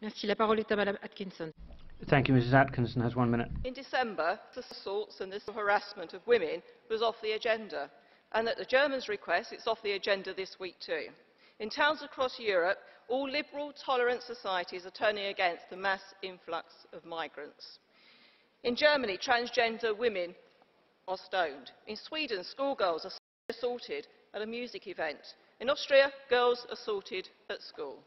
Merci. La parole est à Madame Atkinson. Thank you. Mrs. Atkinson has 1 minute. In December, the assaults and this harassment of women was off the agenda, and at the Germans' request, it's off the agenda this week too. In towns across Europe, all liberal, tolerant societies are turning against the mass influx of migrants. In Germany, transgender women are stoned. In Sweden, schoolgirls are assaulted at a music event. In Austria, girls assaulted at school.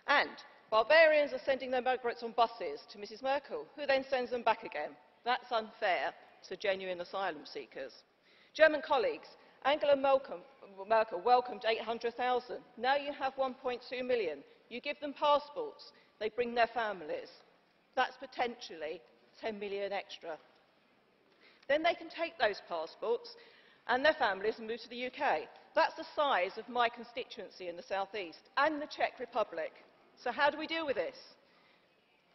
And barbarians are sending their migrants on buses to Mrs. Merkel, who then sends them back again. That's unfair to genuine asylum seekers. German colleagues, Angela Merkel welcomed 800,000. Now you have 1.2 million. You give them passports. They bring their families. That's potentially 10 million extra. Then they can take those passports and their families and move to the UK. That's the size of my constituency in the southeast and the Czech Republic. So how do we deal with this?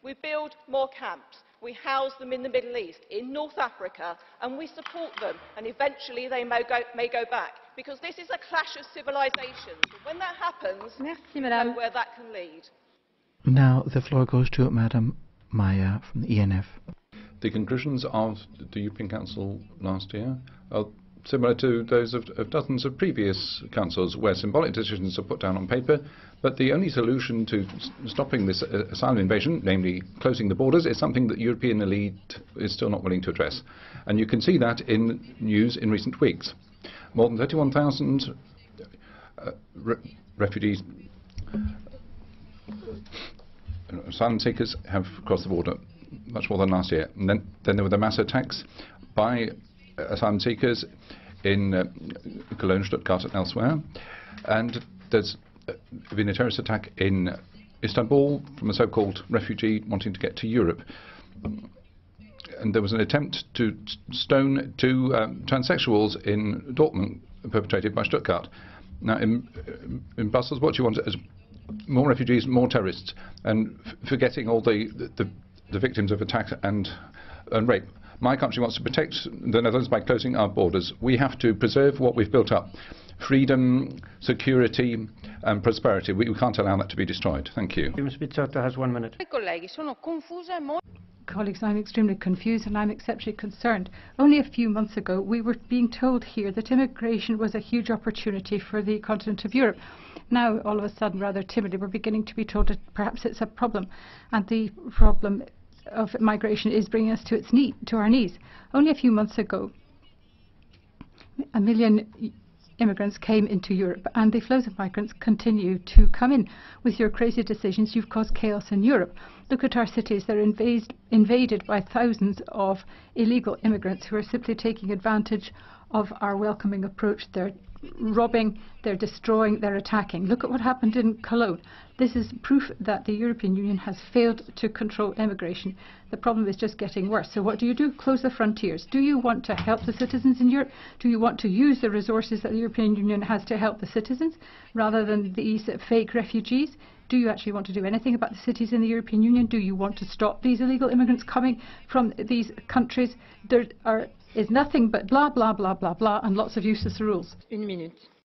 We build more camps. We house them in the Middle East, in North Africa, and we support them, and eventually they may go back, because this is a clash of civilizations. When that happens, Merci, we Madame. know where that can lead. Now the floor goes to Madam Maya from the ENF. The conclusions of the European Council last year are similar to those of dozens of previous councils, where symbolic decisions are put down on paper, but the only solution to stopping this asylum invasion, namely closing the borders, is something that the European elite is still not willing to address. And you can see that in news in recent weeks. More than 31,000 refugees, asylum seekers have crossed the border, much more than last year. And then there were the mass attacks by asylum seekers in Cologne, Stuttgart and elsewhere. And there's been a terrorist attack in Istanbul from a so-called refugee wanting to get to Europe. And there was an attempt to stone two transsexuals in Dortmund, perpetrated by Stuttgart. Now, in Brussels, what you want is more refugees, more terrorists, and forgetting all the victims of attack and rape. My country wants to protect the Netherlands by closing our borders. We have to preserve what we've built up. Freedom, security and prosperity. We can't allow that to be destroyed. Thank you. Ms. Bizzotto has 1 minute. Colleagues, I'm extremely confused and I'm exceptionally concerned. Only a few months ago we were being told here that immigration was a huge opportunity for the continent of Europe. Now, all of a sudden, rather timidly, we're beginning to be told that perhaps it's a problem, and the problem of migration is bringing us to our knees. Only a few months ago, 1 million immigrants came into Europe, and the flows of migrants continue to come in. With your crazy decisions, you've caused chaos in Europe. Look at our cities. They're invaded by thousands of illegal immigrants who are simply taking advantage of our welcoming approach. They're robbing, they're destroying, they're attacking. Look at what happened in Cologne. This is proof that the European Union has failed to control immigration. The problem is just getting worse. So what do? Close the frontiers. Do you want to help the citizens in Europe? Do you want to use the resources that the European Union has to help the citizens rather than these fake refugees? Do you actually want to do anything about the cities in the European Union? Do you want to stop these illegal immigrants coming from these countries? There is nothing but blah, blah, blah, blah, blah, and lots of useless rules. 1 minute.